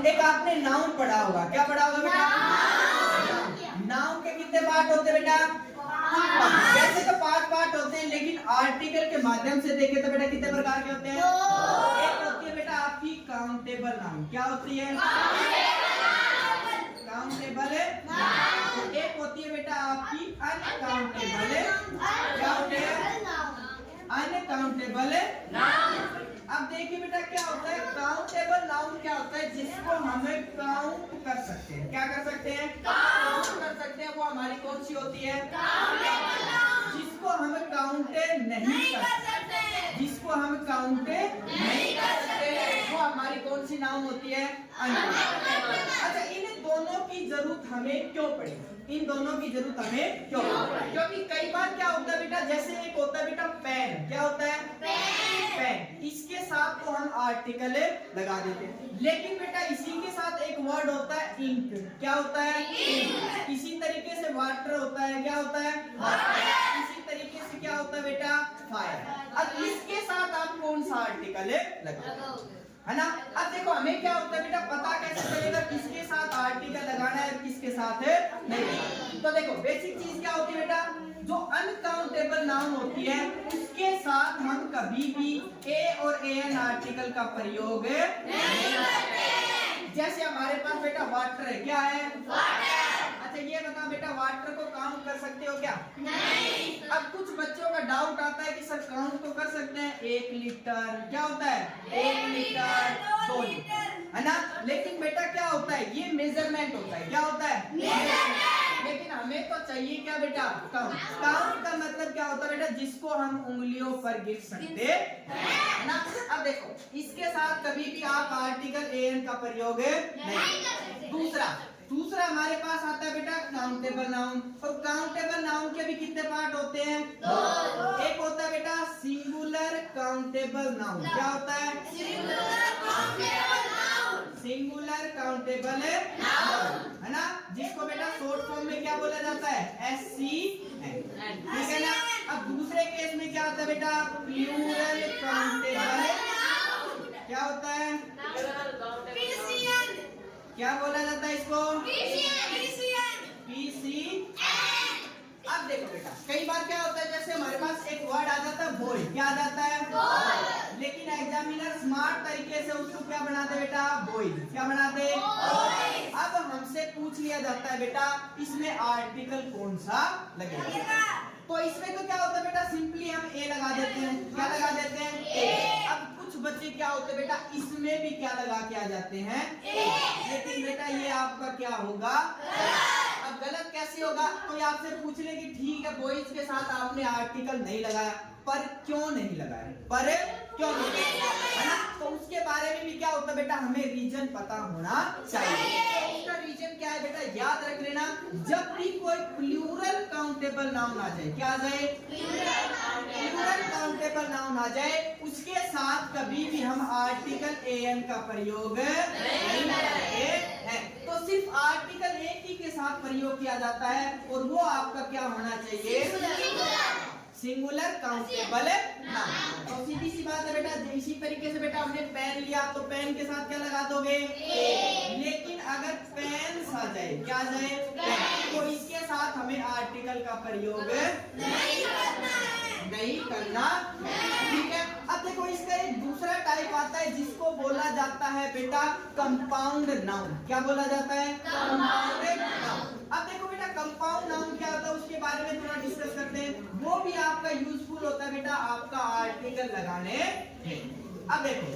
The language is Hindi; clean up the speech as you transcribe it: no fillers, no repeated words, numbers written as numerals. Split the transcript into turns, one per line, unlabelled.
एक आपने नाउन पढ़ा होगा, क्या पढ़ा होगा बेटा? नाउन के कितने पार्ट होते हैं बेटा? वैसे तो 5 पार्ट होते हैं, लेकिन आर्टिकल के माध्यम से देखें तो बेटा कितने प्रकार के होते हैं? एक होती है बेटा आपकी काउंटेबल नाउन। क्या होती है? काउंटेबल। एक होती है बेटा आपकी अनकाउंटेबल। क्या होती है? Uncountable noun. अब देखिए बेटा क्या होता है काउंटेबल नाउन। क्या होता है? जिसको हमें काउंट कर सकते हैं। क्या कर सकते हैं? काउंट कर सकते हैं। वो हमारी कौन सी होती है? जिसको हम काउंट नहीं कर सकते। जिसको हम काउंट नहीं कर सकते वो हमारी कौन सी नाउन होती है? अच्छा, इन दोनों की जरूरत हमें क्यों पड़ी? इन दोनों की जरूरत हमें क्यों पड़ी? क्योंकि कई बार क्या होता है बेटा, जैसे एक होता है बेटा पेन। क्या होता है? पेन। इसके साथ तो हम आर्टिकल लगा देते हैं, लेकिन बेटा इसी के साथ एक वर्ड होता है इंक। क्या होता है? इंक। इसी तरीके से वाटर होता है। क्या होता है? वाटर। इसी तरीके से क्या होता है बेटा? फायर। अब इसके साथ आप कौन सा आर्टिकल लगाओगे, है ना? अब देखो हमें क्या होता है बेटा, पता कैसे चलेगा किसके साथ आर्टिकल लगाना है और किसके साथ नहीं? तो देखो बेसिक चीज क्या होती है बेटा, जो अनकाउंटेबल नाउन होती है उसके साथ हम कभी भी ए और एन आर्टिकल का प्रयोग नहीं करते। जैसे हमारे पास बेटा वाटर है। क्या है? वाटर। अच्छा ये बता बेटा, वाटर को काउंट कर सकते हो क्या? नहीं। अब कुछ बच्चों का डाउट आता है कि सर काउंट तो कर सकते हैं, 1 लीटर। क्या होता है? 1 लीटर, 2 लीटर, है ना? लेकिन बेटा क्या होता है, ये मेजरमेंट होता है। क्या होता है? लेकिन हमें तो चाहिए क्या बेटा? काउंट। काउंट का मतलब क्या होता है बेटा? जिसको हम उंगलियों पर गिन सकते हैं ना। अब देखो इसके साथ कभी भी आप आर्टिकल एन का प्रयोग नहीं करते। दूसरा हमारे पास आता है बेटा काउंटेबल नाउन। और काउंटेबल नाउन के भी कितने पार्ट होते हैं? 2। एक होता है बेटा सिंगुलर काउंटेबल नाउन। क्या होता है? सिंगुलर काउंटेबल नाउन, है ना? जिसको बेटा शॉर्ट फॉर्म में क्या बोला जाता है? SCN। ठीक है ना? अब दूसरे केस में क्या होता है बेटा? Plural countable. क्या होता है? क्या बोला जाता है इसको? PCN। अब देखो बेटा कई बार क्या होता है, जैसे हमारे पास एक वर्ड आ जाता है बॉय। क्या आ जाता है? बॉय। लेकिन एग्जामिनर स्मार्ट तरीके से उसको क्या बनाते बेटा? बॉय। क्या बनाते? बॉय। अब हमसे पूछ लिया जाता है बेटा इसमें आर्टिकल कौन सा लगेगा? तो इसमें तो क्या होता है बेटा, सिंपली हम ए लगा देते हैं। क्या लगा देते हैं? ए। अब कुछ बच्चे क्या होते हैं बेटा, इसमें भी क्या लगा के आ जाते हैं? ए। लेकिन बेटा ये आपका क्या होगा? अब गलत कैसे होगा? कोई आपसे पूछ ले कि ठीक है बॉयज के साथ आपने आर्टिकल नहीं लगाया, पर क्यों नहीं लगाया? पर क्यों नहीं लगाया, है ना? तो उसके बारे में भी क्या होता है बेटा, हमें रीजन पता होना चाहिए। उसका रीजन क्या है बेटा, याद रख लेना। जब भी कोई प्लूरल काउंटेबल नाउन आ जाए, क्या आ जाए? प्लूरल काउंटेबल नाउन आ जाए, उसके साथ कभी भी हम आर्टिकल एन का प्रयोग नहीं करते हैं। तो सिर्फ आर्टिकल एक ही के साथ प्रयोग किया जाता है, और वो आपका क्या होना चाहिए? Singular countable noun. तो सीधी सी बात है बेटा, इसी तरीके से बेटा हमने पेन लिया तो पेन के साथ क्या लगा दोगे? लेकिन अगर पेन आ जाए, क्या आ जाए? तो इसके साथ हमें आर्टिकल का प्रयोग नहीं करना। ठीक है। अब देखो इसका एक दूसरा टाइप आता है जिसको बोला जाता है बेटा कंपाउंड नाउन। क्या बोला जाता है? Compound noun. अब देखो बेटा कंपाउंड नाउन क्या होता है उसके बारे में थोड़ा डिस्कस करते हैं। वो भी आपका यूजफुल होता है बेटा आपका आर्टिकल लगाने में। अब देखो